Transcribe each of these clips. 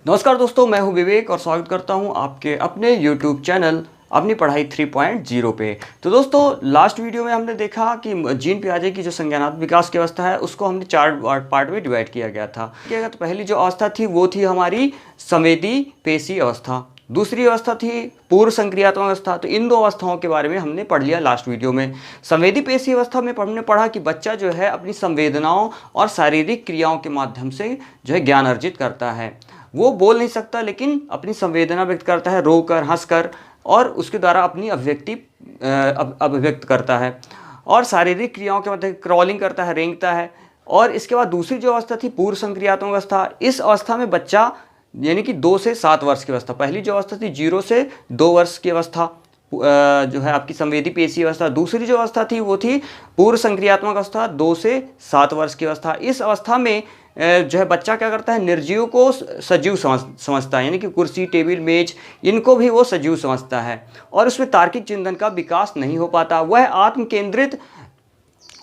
नमस्कार दोस्तों, मैं हूं विवेक और स्वागत करता हूं आपके अपने YouTube चैनल अपनी पढ़ाई 3.0 पे। तो दोस्तों, लास्ट वीडियो में हमने देखा कि जीन पियाजे की जो संज्ञानात्मक विकास की अवस्था है उसको हमने 4 पार्ट में डिवाइड किया गया था। तो पहली जो अवस्था थी वो थी हमारी संवेदी पेशी अवस्था, दूसरी अवस्था थी पूर्व संक्रियात्मक अवस्था। तो इन दो अवस्थाओं के बारे में हमने पढ़ लिया लास्ट वीडियो में। संवेदी पेशी अवस्था में हमने पढ़ा कि बच्चा जो है अपनी संवेदनाओं और शारीरिक क्रियाओं के माध्यम से जो है ज्ञान अर्जित करता है। वो बोल नहीं सकता लेकिन अपनी संवेदना व्यक्त करता है, रोकर, हंसकर, और उसके द्वारा अपनी अभिव्यक्त करता है। और शारीरिक क्रियाओं के मध्य क्रॉलिंग करता है, रेंगता है। और इसके बाद दूसरी जो अवस्था थी पूर्व संक्रियात्मक अवस्था। इस अवस्था में बच्चा यानी कि 2 से 7 वर्ष की अवस्था, पहली जो अवस्था थी 0 से 2 वर्ष की अवस्था जो है आपकी संवेदी पेशी अवस्था। दूसरी जो अवस्था थी वो थी पूर्व संक्रियात्मक अवस्था, 2 से 7 वर्ष की अवस्था। इस अवस्था में जो है बच्चा क्या करता है, निर्जीव को सजीव समझता है, यानी कि कुर्सी, टेबल, मेज, इनको भी वो सजीव समझता है। और उसमें तार्किक चिंतन का विकास नहीं हो पाता, वह आत्म केंद्रित।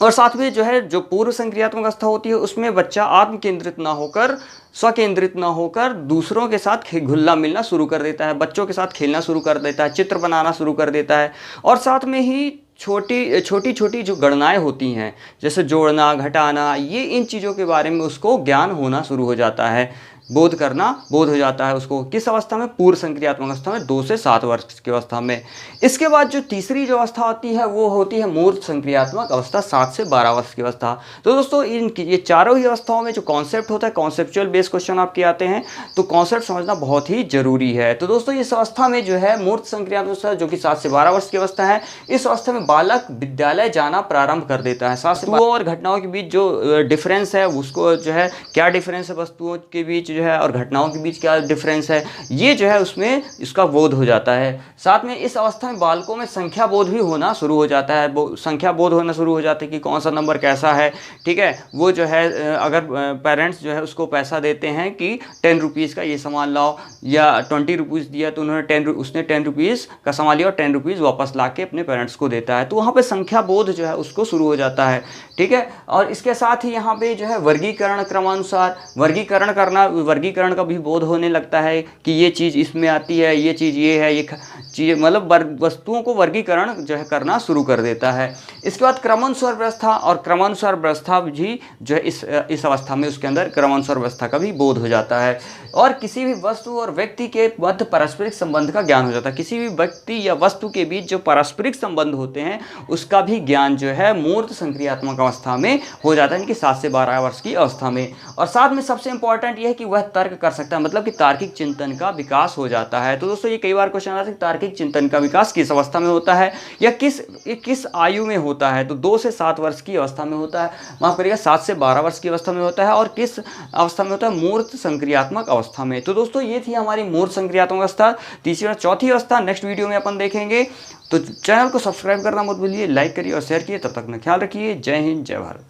और साथ में जो है जो पूर्व संक्रियात्मक अवस्था होती है उसमें बच्चा आत्म केंद्रित ना होकर, स्वकेंद्रित ना होकर दूसरों के साथ घुलना मिलना शुरू कर देता है, बच्चों के साथ खेलना शुरू कर देता है, चित्र बनाना शुरू कर देता है। और साथ में ही छोटी छोटी जो गणनाएं होती हैं जैसे जोड़ना, घटाना, ये इन चीज़ों के बारे में उसको ज्ञान होना शुरू हो जाता है, बोध हो जाता है उसको। किस अवस्था में? पूर्व संक्रियात्मक अवस्था में, 2 से 7 वर्ष की अवस्था में। इसके बाद जो तीसरी जो अवस्था होती है वो होती है मूर्त संक्रियात्मक अवस्था, 7 से 12 वर्ष की अवस्था। तो दोस्तों ये चारों ही अवस्थाओं में जो कॉन्सेप्ट होता है, कॉन्सेप्चुअल बेस्ड क्वेश्चन आपके आते हैं, तो कॉन्सेप्ट समझना बहुत ही जरूरी है। तो दोस्तों इस अवस्था में जो है मूर्त संक्रियात्मक अवस्था जो कि 7 से 12 वर्ष की अवस्था है, इस अवस्था में बालक विद्यालय जाना प्रारंभ कर देता है। वस्तुओं और घटनाओं के बीच जो डिफरेंस है उसको जो है, क्या डिफरेंस है वस्तुओं के बीच जो है और घटनाओं के बीच क्या डिफरेंस है, ये जो है उसमें इसका बोध हो जाता है। साथ में इस अवस्था में बालकों में संख्या बोध भी होना शुरू हो जाता है, संख्या बोध होना शुरू हो जाता है कि कौन सा नंबर कैसा है। ठीक है, वो जो है अगर पेरेंट्स जो है उसको पैसा देते हैं कि 10 रुपीज़ का ये सामान लाओ, या 20 रुपीज़ दिया तो उसने 10 रुपीज़ का सामान लिया और 10 रुपीज़ वापस ला के अपने पेरेंट्स को देता है। तो वहाँ पे संख्या बोध जो है उसको शुरू हो जाता है। ठीक है, और इसके साथ ही यहाँ पे जो है वर्गीकरण, क्रमानुसार वर्गीकरण का भी बोध होने लगता है कि ये चीज़ इसमें आती है, ये चीज़ ये है, ये चीज़, मतलब वस्तुओं को वर्गीकरण जो है करना शुरू कर देता है। इसके बाद क्रमानुसार व्यवस्था, और क्रमानुसार व्यवस्था भी जो है इस अवस्था में उसके अंदर क्रमानुसार व्यवस्था का भी बोध हो जाता है। और किसी भी वस्तु और व्यक्ति के मध्य पारस्परिक संबंध का ज्ञान हो जाता है। किसी भी व्यक्ति या वस्तु के बीच जो पारस्परिक संबंध होते हैं उसका भी ज्ञान जो है मूर्त संक्रियात्मक अवस्था में हो जाता है, यानी कि 7 से 12 वर्ष की अवस्था में। और साथ में सबसे इंपॉर्टेंट यह है कि वह तर्क कर सकता है, मतलब कि तार्किक चिंतन का विकास हो जाता है। तो दोस्तों ये कई बार क्वेश्चन आता है कि तार्किक चिंतन का विकास किस अवस्था में होता है या किस आयु में होता है। तो 2 से 7 वर्ष की अवस्था में होता है, माफ करिएगा 7 से 12 वर्ष की अवस्था में होता है। और किस अवस्था में होता है? मूर्त संक्रियात्मक अवस्था में। तो दोस्तों ये थी हमारी मूर्त संक्रियात्मक अवस्था, तीसरी और चौथी अवस्था नेक्स्ट वीडियो में अपन देखेंगे। तो चैनल को सब्सक्राइब करना मत भूलिए, लाइक करिए और शेयर किए। तब तक में ख्याल रखिए। जय हिंद, जय भारत।